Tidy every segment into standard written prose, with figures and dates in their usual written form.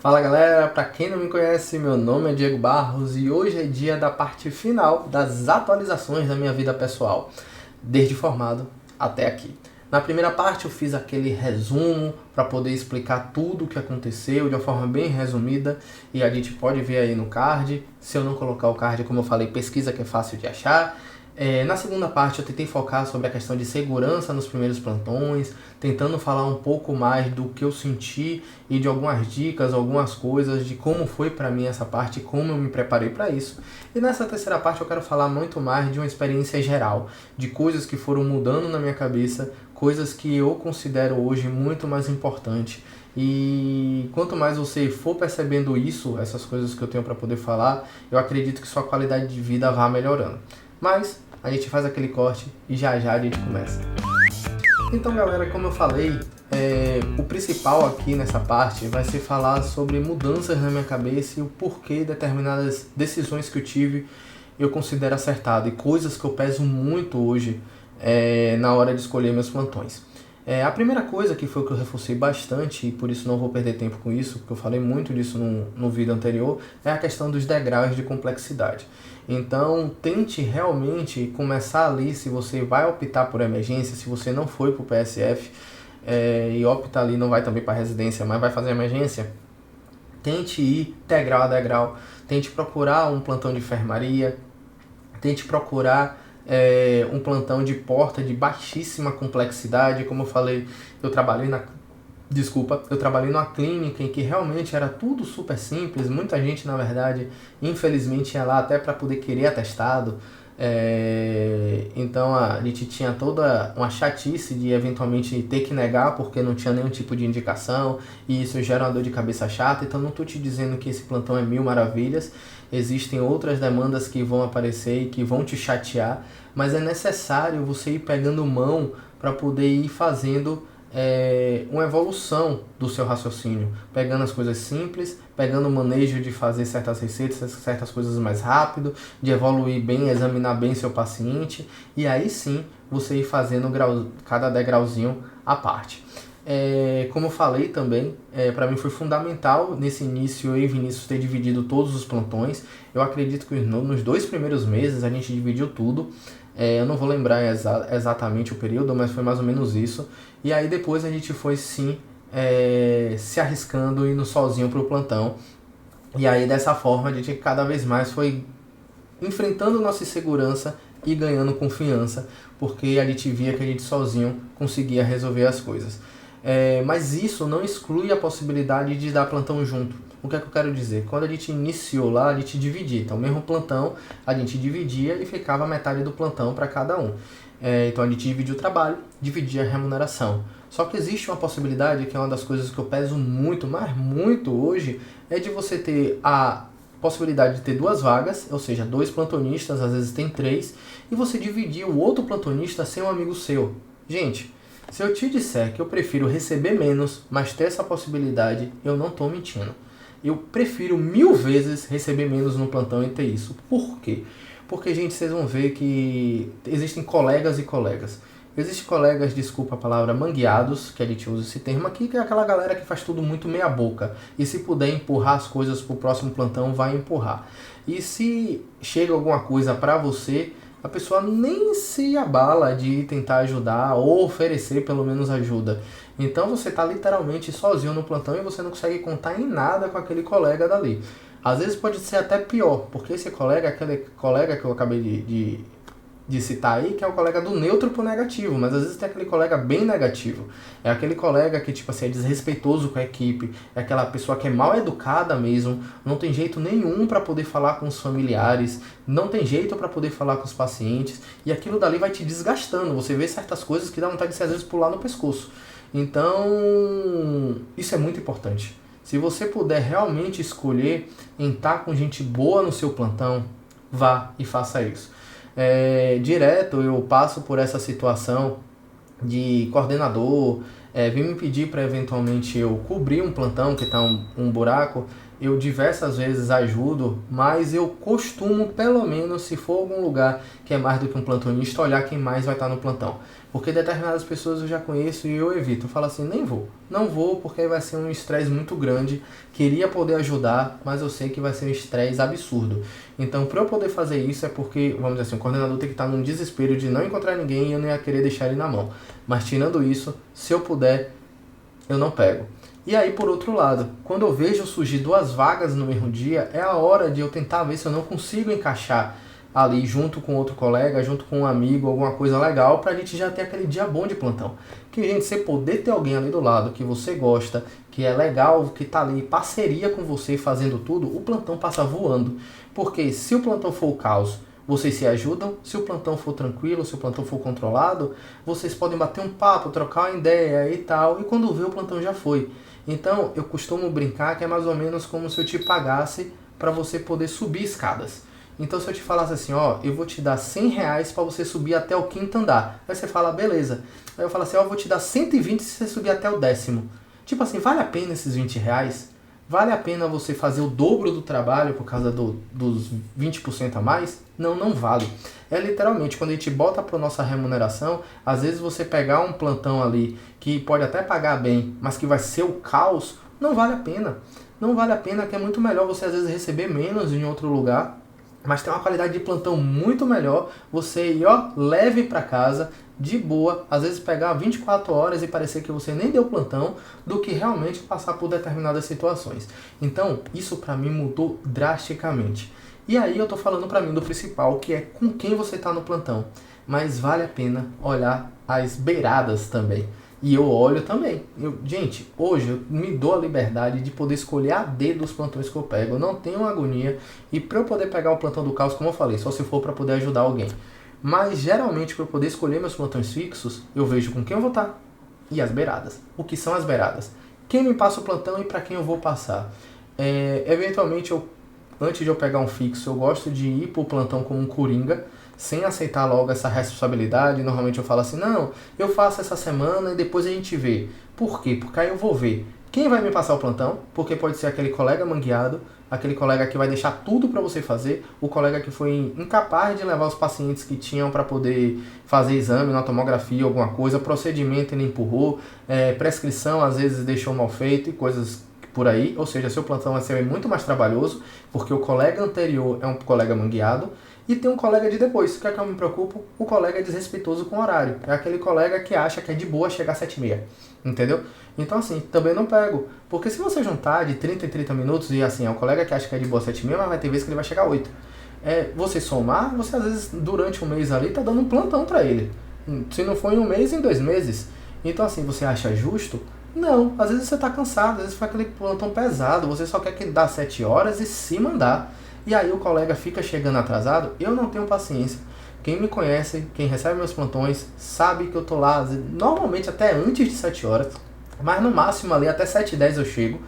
Fala galera, pra quem não me conhece, meu nome é Diego Barros e hoje é dia da parte final das atualizações da minha vida pessoal, desde formado até aqui. Na primeira parte eu fiz aquele resumo para poder explicar tudo o que aconteceu de uma forma bem resumida e a gente pode ver aí no card. Se eu não colocar o card, como eu falei, pesquisa que é fácil de achar. Na segunda parte eu tentei focar sobre a questão de segurança nos primeiros plantões, tentando falar um pouco mais do que eu senti e de algumas dicas, algumas coisas de como foi para mim essa parte, como eu me preparei para isso. E nessa terceira parte eu quero falar muito mais de uma experiência geral, de coisas que foram mudando na minha cabeça, coisas que eu considero hoje muito mais importante. E quanto mais você for percebendo isso, essas coisas que eu tenho para poder falar, eu acredito que sua qualidade de vida vá melhorando. Mas a gente faz aquele corte e já já a gente começa. Então galera, como eu falei, o principal aqui nessa parte vai ser falar sobre mudanças na minha cabeça e o porquê determinadas decisões que eu tive eu considero acertado e coisas que eu peso muito hoje na hora de escolher meus plantões. A primeira coisa que foi o que eu reforcei bastante, e por isso não vou perder tempo com isso, porque eu falei muito disso no vídeo anterior, é a questão dos degraus de complexidade. Então tente realmente começar ali, se você vai optar por emergência, se você não foi para o PSF e opta ali, não vai também para residência, mas vai fazer emergência, tente ir degrau a degrau, tente procurar um plantão de enfermaria, tente procurar um plantão de porta de baixíssima complexidade. Como eu falei, eu trabalhei numa clínica em que realmente era tudo super simples. Muita gente, na verdade, infelizmente ia lá até para poder querer atestado. Então a gente tinha toda uma chatice de eventualmente ter que negar porque não tinha nenhum tipo de indicação, e isso gera uma dor de cabeça chata. Então não estou te dizendo que esse plantão é mil maravilhas, existem outras demandas que vão aparecer e que vão te chatear, mas é necessário você ir pegando mão para poder ir fazendo uma evolução do seu raciocínio, pegando as coisas simples, pegando o manejo de fazer certas receitas, certas coisas mais rápido, de evoluir bem, examinar bem seu paciente, e aí sim você ir fazendo cada degrauzinho à parte. Como eu falei também, para mim foi fundamental nesse início, eu e Vinícius ter dividido todos os plantões. Eu acredito que nos 2 primeiros meses a gente dividiu tudo. Eu não vou lembrar exatamente o período, mas foi mais ou menos isso. E aí depois a gente foi sim se arriscando, indo sozinho para o plantão. E aí dessa forma a gente cada vez mais foi enfrentando nossa insegurança e ganhando confiança, porque a gente via que a gente sozinho conseguia resolver as coisas. Mas isso não exclui a possibilidade de dar plantão junto. O que é que eu quero dizer? Quando a gente iniciou lá, a gente dividia. Então, mesmo plantão, a gente dividia e ficava metade do plantão para cada um. Então, a gente dividia o trabalho, dividia a remuneração. Só que existe uma possibilidade, que é uma das coisas que eu peso muito, mas muito hoje, é de você ter a possibilidade de ter 2 vagas, ou seja, 2 plantonistas, às vezes tem 3, e você dividir o outro plantonista sem um amigo seu. Gente, se eu te disser que eu prefiro receber menos, mas ter essa possibilidade, eu não estou mentindo. Eu prefiro 1000 vezes receber menos no plantão e ter isso. Por quê? Porque, gente, vocês vão ver que existem colegas e colegas. Existem colegas, desculpa a palavra, mangueados, que a gente usa esse termo aqui, que é aquela galera que faz tudo muito meia boca. E se puder empurrar as coisas para o próximo plantão, vai empurrar. E se chega alguma coisa para você, a pessoa nem se abala de tentar ajudar ou oferecer pelo menos ajuda. Então você está literalmente sozinho no plantão e você não consegue contar em nada com aquele colega dali. Às vezes pode ser até pior, porque esse colega é aquele colega que eu acabei de citar aí, que é o colega do neutro pro negativo, mas às vezes tem aquele colega bem negativo. É aquele colega que, tipo assim, é desrespeitoso com a equipe, é aquela pessoa que é mal educada mesmo, não tem jeito nenhum para poder falar com os familiares, não tem jeito para poder falar com os pacientes, e aquilo dali vai te desgastando. Você vê certas coisas que dá vontade de, às vezes, pular no pescoço. Então, isso é muito importante. Se você puder realmente escolher em estar com gente boa no seu plantão, vá e faça isso. Direto eu passo por essa situação de coordenador vir me pedir para eventualmente eu cobrir um plantão que está um buraco, eu diversas vezes ajudo, mas eu costumo, pelo menos, se for algum lugar que é mais do que um plantonista, olhar quem mais vai estar no plantão. Porque determinadas pessoas eu já conheço e eu evito. Eu falo assim, nem vou. Não vou porque vai ser um estresse muito grande. Queria poder ajudar, mas eu sei que vai ser um estresse absurdo. Então, para eu poder fazer isso é porque, vamos dizer assim, o coordenador tem que estar num desespero de não encontrar ninguém e eu não ia querer deixar ele na mão. Mas tirando isso, se eu puder, eu não pego. E aí, por outro lado, quando eu vejo surgir 2 vagas no mesmo dia, é a hora de eu tentar ver se eu não consigo encaixar ali junto com outro colega, junto com um amigo, alguma coisa legal, pra gente já ter aquele dia bom de plantão. Que, gente, você poder ter alguém ali do lado que você gosta, que é legal, que tá ali em parceria com você fazendo tudo, o plantão passa voando. Porque se o plantão for o caos, vocês se ajudam. Se o plantão for tranquilo, se o plantão for controlado, vocês podem bater um papo, trocar uma ideia e tal, e quando vê o plantão já foi. Então, eu costumo brincar que é mais ou menos como se eu te pagasse para você poder subir escadas. Então, se eu te falasse assim, ó, eu vou te dar R$100 para você subir até o 5º andar. Aí você fala, beleza. Aí eu falo assim, ó, eu vou te dar 120 se você subir até o 10º. Tipo assim, vale a pena esses R$20? Vale a pena você fazer o dobro do trabalho por causa dos 20% a mais? Não, não vale. É literalmente, quando a gente bota para nossa remuneração, às vezes você pegar um plantão ali que pode até pagar bem, mas que vai ser o caos, não vale a pena. Não vale a pena, que é muito melhor você às vezes receber menos em outro lugar, mas tem uma qualidade de plantão muito melhor, você ir, ó, leve para casa, de boa, às vezes pegar 24 horas e parecer que você nem deu plantão, do que realmente passar por determinadas situações. Então, isso para mim mudou drasticamente. E aí eu tô falando para mim do principal, que é com quem você tá no plantão. Mas vale a pena olhar as beiradas também. E eu olho também. Gente, hoje eu me dou a liberdade de poder escolher a dedo os plantões que eu pego. Eu não tenho agonia. E para eu poder pegar o plantão do caos, como eu falei, só se for para poder ajudar alguém. Mas geralmente, para eu poder escolher meus plantões fixos, eu vejo com quem eu vou estar e as beiradas. O que são as beiradas? Quem me passa o plantão e para quem eu vou passar. Eventualmente, antes de eu pegar um fixo, eu gosto de ir para o plantão como um coringa, sem aceitar logo essa responsabilidade. Normalmente eu falo assim, não, eu faço essa semana e depois a gente vê. Por quê? Porque aí eu vou ver quem vai me passar o plantão, porque pode ser aquele colega mangueado, aquele colega que vai deixar tudo para você fazer, o colega que foi incapaz de levar os pacientes que tinham para poder fazer exame na tomografia, alguma coisa, procedimento ele empurrou, prescrição às vezes deixou mal feito e coisas por aí. Ou seja, seu plantão vai ser muito mais trabalhoso, porque o colega anterior é um colega mangueado, e tem um colega de depois. O que é que eu me preocupo? O colega é desrespeitoso com o horário. É aquele colega que acha que é de boa chegar às 7h30. Entendeu? Então, assim, também não pego. Porque se você juntar de 30 em 30 minutos, e assim, é um colega que acha que é de boa às 7h30, mas vai ter vezes que ele vai chegar às 8. Você somar, você às vezes, durante um mês ali, tá dando um plantão pra ele. Se não for em um mês, em 2 meses. Então, assim, você acha justo? Não. Às vezes você tá cansado, às vezes foi aquele plantão pesado, você só quer que dá 7 horas e se mandar. E aí o colega fica chegando atrasado. Eu não tenho paciência. Quem me conhece, quem recebe meus plantões, sabe que eu tô lá normalmente até antes de 7 horas, mas no máximo ali até 7h10 eu chego,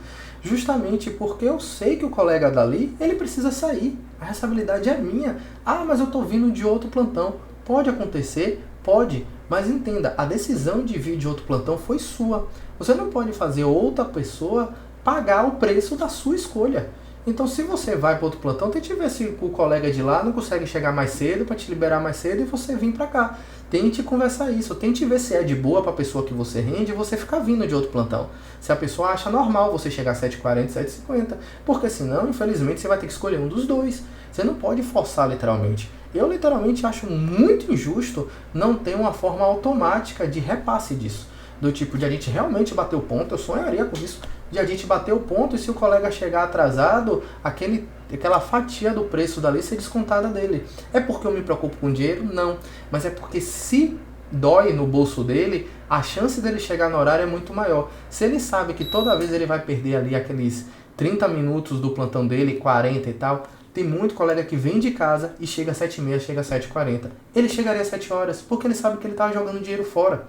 justamente porque eu sei que o colega dali, ele precisa sair. A responsabilidade é minha. Ah, mas eu tô vindo de outro plantão. Pode acontecer? Pode. Mas entenda, a decisão de vir de outro plantão foi sua. Você não pode fazer outra pessoa pagar o preço da sua escolha. Então, se você vai para outro plantão, tente ver se o colega de lá não consegue chegar mais cedo para te liberar mais cedo e você vir para cá. Tente conversar isso, tente ver se é de boa para a pessoa que você rende e você ficar vindo de outro plantão. Se a pessoa acha normal você chegar às 7h40, 7h50, porque senão, infelizmente, você vai ter que escolher um dos dois. Você não pode forçar literalmente. Eu literalmente acho muito injusto não ter uma forma automática de repasse disso. Do tipo, de a gente realmente bater o ponto, eu sonharia com isso, de a gente bater o ponto e se o colega chegar atrasado, aquela fatia do preço dali ser descontada dele. É porque eu me preocupo com dinheiro? Não. Mas é porque se dói no bolso dele, a chance dele chegar no horário é muito maior. Se ele sabe que toda vez ele vai perder ali aqueles 30 minutos do plantão dele, 40 e tal, tem muito colega que vem de casa e chega às 7h30, chega às 7h40. Ele chegaria às 7 horas, porque ele sabe que ele está jogando dinheiro fora.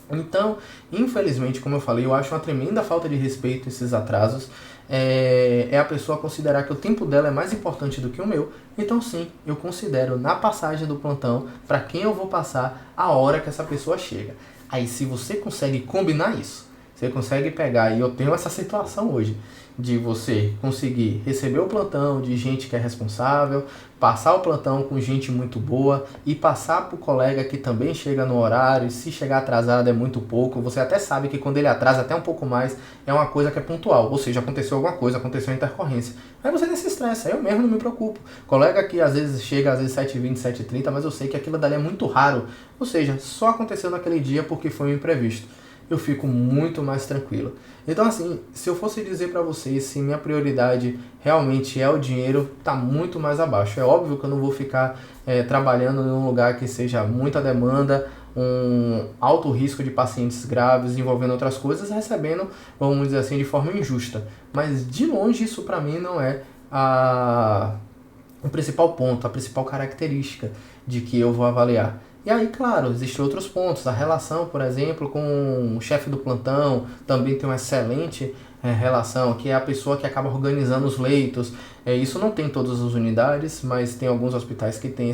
Então, infelizmente, como eu falei, eu acho uma tremenda falta de respeito esses atrasos. É a pessoa considerar que o tempo dela é mais importante do que o meu. Então sim, eu considero na passagem do plantão, para quem eu vou passar, a hora que essa pessoa chega. Aí se você consegue combinar isso, você consegue pegar, e eu tenho essa situação hoje, de você conseguir receber o plantão de gente que é responsável, passar o plantão com gente muito boa e passar para o colega que também chega no horário. Se chegar atrasado é muito pouco, você até sabe que quando ele atrasa até um pouco mais é uma coisa que é pontual, ou seja, aconteceu alguma coisa, aconteceu intercorrência. Aí você nem se estressa, eu mesmo não me preocupo. Colega que às vezes chega às vezes 7h20, 7h30, mas eu sei que aquilo dali é muito raro, ou seja, só aconteceu naquele dia porque foi um imprevisto. Eu fico muito mais tranquilo. Então assim, se eu fosse dizer para vocês se minha prioridade realmente é o dinheiro, tá muito mais abaixo. É óbvio que eu não vou ficar trabalhando em um lugar que seja muita demanda, um alto risco de pacientes graves, envolvendo outras coisas, recebendo, vamos dizer assim, de forma injusta. Mas de longe isso para mim não é o principal ponto, a principal característica de que eu vou avaliar. E aí, claro, existem outros pontos. A relação, por exemplo, com o chefe do plantão também tem uma excelente relação, que é a pessoa que acaba organizando os leitos. Isso não tem em todas as unidades, mas tem alguns hospitais que tem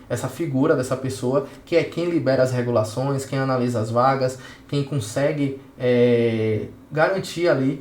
essa figura dessa pessoa, que é quem libera as regulações, quem analisa as vagas, quem consegue garantir ali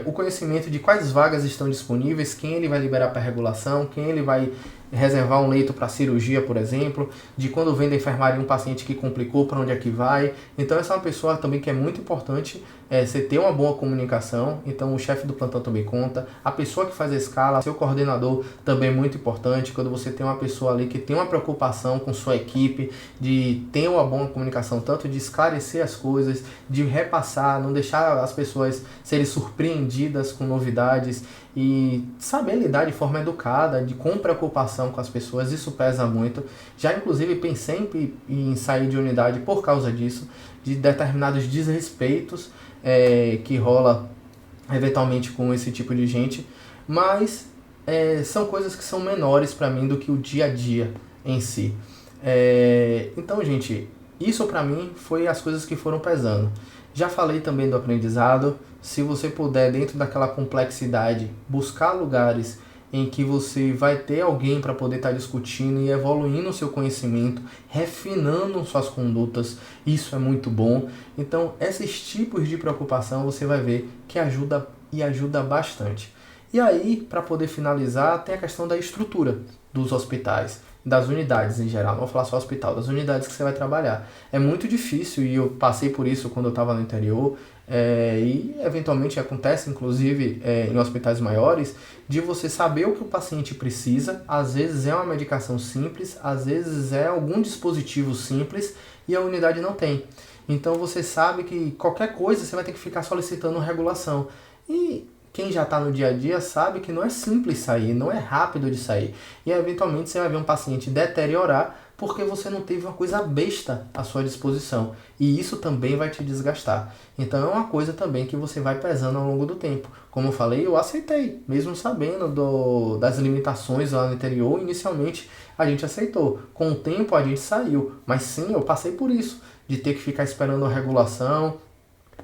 o conhecimento de quais vagas estão disponíveis, quem ele vai liberar para regulação, quem ele vai reservar um leito para cirurgia, por exemplo, de quando vem da enfermaria um paciente que complicou, para onde é que vai. Então essa é uma pessoa também que é muito importante, você ter uma boa comunicação. Então o chefe do plantão também conta, a pessoa que faz a escala, seu coordenador também é muito importante. Quando você tem uma pessoa ali que tem uma preocupação com sua equipe, de ter uma boa comunicação, tanto de esclarecer as coisas, de repassar, não deixar as pessoas serem surpreendidas com novidades e saber lidar de forma educada, com preocupação com as pessoas, isso pesa muito. Já inclusive pensei em sair de unidade por causa disso, de determinados desrespeitos que rola eventualmente com esse tipo de gente, mas são coisas que são menores para mim do que o dia a dia em si. Então, gente, isso para mim foi as coisas que foram pesando. Já falei também do aprendizado. Se você puder, dentro daquela complexidade, buscar lugares em que você vai ter alguém para poder estar discutindo e evoluindo o seu conhecimento, refinando suas condutas, isso é muito bom. Então, esses tipos de preocupação você vai ver que ajuda e ajuda bastante. E aí, para poder finalizar, tem a questão da estrutura dos hospitais, das unidades em geral, não vou falar só hospital, das unidades que você vai trabalhar. É muito difícil, e eu passei por isso quando eu estava no interior, e eventualmente acontece inclusive em hospitais maiores, de você saber o que o paciente precisa. Às vezes é uma medicação simples, às vezes é algum dispositivo simples e a unidade não tem. Então você sabe que qualquer coisa você vai ter que ficar solicitando regulação. E quem já está no dia a dia sabe que não é simples sair, não é rápido de sair. E eventualmente você vai ver um paciente deteriorar porque você não teve uma coisa besta à sua disposição. E isso também vai te desgastar. Então é uma coisa também que você vai pesando ao longo do tempo. Como eu falei, eu aceitei, mesmo sabendo das limitações lá no interior. Inicialmente a gente aceitou. Com o tempo a gente saiu. Mas sim, eu passei por isso, de ter que ficar esperando a regulação,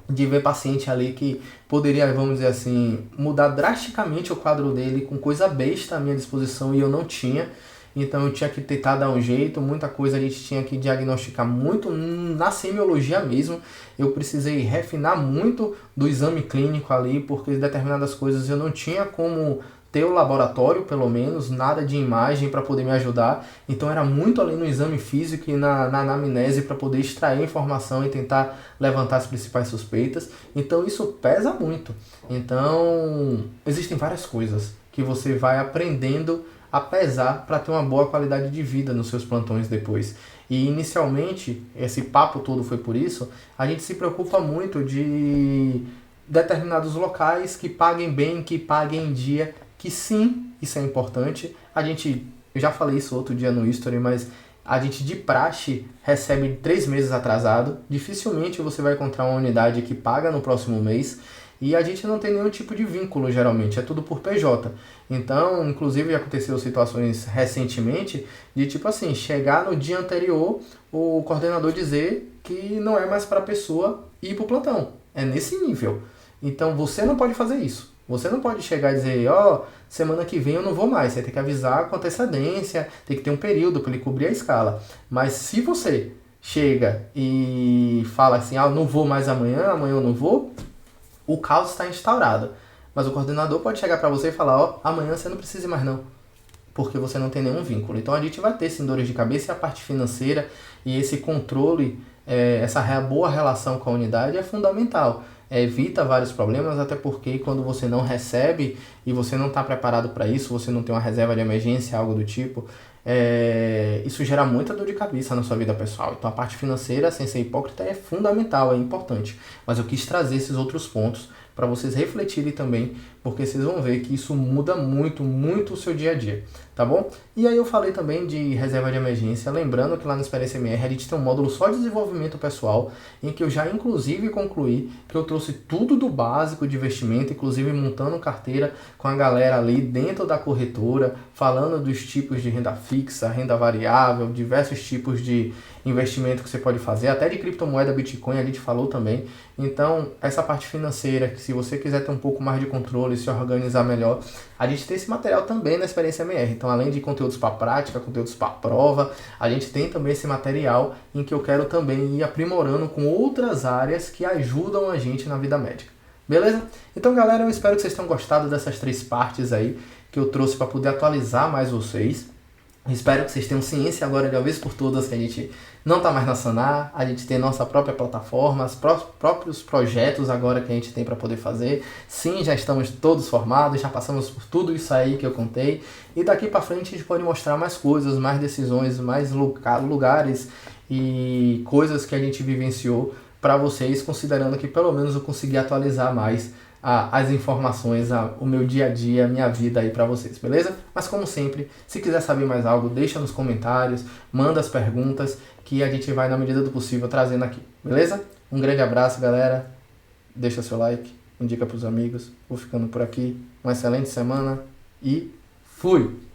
de ver paciente ali que poderia, vamos dizer assim, mudar drasticamente o quadro dele com coisa besta à minha disposição e eu não tinha. Então eu tinha que tentar dar um jeito, muita coisa a gente tinha que diagnosticar muito na semiologia mesmo. Eu precisei refinar muito do exame clínico ali, porque determinadas coisas eu não tinha como ter o laboratório, pelo menos, nada de imagem para poder me ajudar. Então era muito ali no exame físico e na anamnese para poder extrair informação e tentar levantar as principais suspeitas. Então isso pesa muito. Então existem várias coisas que você vai aprendendo a pesar para ter uma boa qualidade de vida nos seus plantões depois. E inicialmente, esse papo todo foi por isso, a gente se preocupa muito de determinados locais que paguem bem, que paguem em dia, que sim, isso é importante. Eu já falei isso outro dia no History, mas a gente de praxe recebe 3 meses atrasado. Dificilmente você vai encontrar uma unidade que paga no próximo mês. E a gente não tem nenhum tipo de vínculo, geralmente, é tudo por PJ. Então, inclusive, já aconteceu situações recentemente de, tipo assim, chegar no dia anterior, o coordenador dizer que não é mais para a pessoa ir para o plantão. É nesse nível. Então, você não pode fazer isso. Você não pode chegar e dizer, semana que vem eu não vou mais. Você tem que avisar com antecedência, tem que ter um período para ele cobrir a escala. Mas se você chega e fala assim, não vou mais amanhã eu não vou, o caos está instaurado. Mas o coordenador pode chegar para você e falar, ó, amanhã você não precisa ir mais não, porque você não tem nenhum vínculo. Então a gente vai ter sim dores de cabeça, e a parte financeira e esse controle, boa relação com a unidade é fundamental. Evita vários problemas, até porque quando você não recebe e você não está preparado para isso, você não tem uma reserva de emergência, algo do tipo, isso gera muita dor de cabeça na sua vida pessoal. Então a parte financeira, sem ser hipócrita, é fundamental, é importante. Mas eu quis trazer esses outros pontos para vocês refletirem também, porque vocês vão ver que isso muda muito, muito o seu dia a dia, tá bom? E aí eu falei também de reserva de emergência, lembrando que lá no Experiência MR a gente tem um módulo só de desenvolvimento pessoal, em que eu já inclusive concluí que eu trouxe tudo do básico de investimento, inclusive montando carteira com a galera ali dentro da corretora, falando dos tipos de renda fixa, renda variável, diversos tipos de investimento que você pode fazer, até de criptomoeda, Bitcoin, a gente falou também. Então, essa parte financeira, que se você quiser ter um pouco mais de controle, se organizar melhor, a gente tem esse material também na Experiência MR. Então, além de conteúdos para prática, conteúdos para prova, a gente tem também esse material em que eu quero também ir aprimorando com outras áreas que ajudam a gente na vida médica. Beleza? Então, galera, eu espero que vocês tenham gostado dessas 3 partes aí que eu trouxe para poder atualizar mais vocês. Espero que vocês tenham ciência agora de uma vez por todas que a gente não está mais na Sanar, a gente tem nossa própria plataforma, os próprios projetos agora que a gente tem para poder fazer. Sim, já estamos todos formados, já passamos por tudo isso aí que eu contei. E daqui para frente a gente pode mostrar mais coisas, mais decisões, mais lugares e coisas que a gente vivenciou para vocês, considerando que pelo menos eu consegui atualizar mais as informações, o meu dia a dia, a minha vida aí para vocês, beleza? Mas como sempre, se quiser saber mais algo, deixa nos comentários, manda as perguntas que a gente vai, na medida do possível, trazendo aqui, beleza? Um grande abraço, galera, deixa seu like, indica pros amigos, vou ficando por aqui, uma excelente semana e fui!